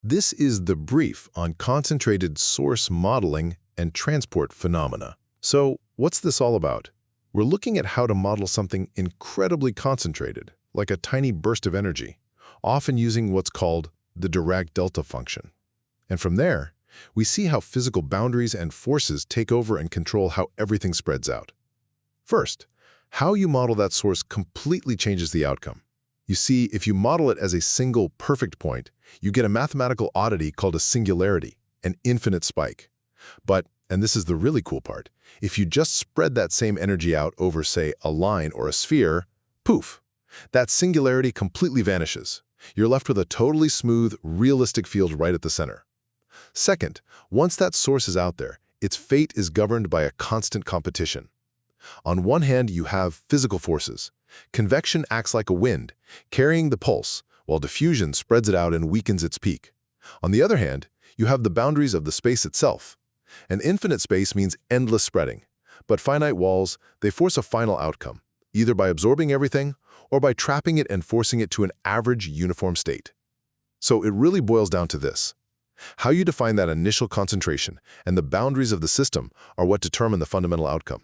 This is the brief on concentrated source modeling and transport phenomena. So, what's this all about? We're looking at how to model something incredibly concentrated, like a tiny burst of energy, often using what's called the Dirac delta function. And from there, we see how physical boundaries and forces take over and control how everything spreads out. First, how you model that source completely changes the outcome. You see, if you model it as a single perfect point, you get a mathematical oddity called a singularity, an infinite spike. But, and this is the really cool part, if you just spread that same energy out over, say, a line or a sphere, poof, that singularity completely vanishes. You're left with a totally smooth, realistic field right at the center. Second, once that source is out there, its fate is governed by a constant competition. On one hand, you have physical forces. Convection acts like a wind, carrying the pulse, while diffusion spreads it out and weakens its peak. On the other hand, you have the boundaries of the space itself. An infinite space means endless spreading, but finite walls, they force a final outcome, either by absorbing everything or by trapping it and forcing it to an average uniform state. So it really boils down to this. How you define that initial concentration and the boundaries of the system are what determine the fundamental outcome.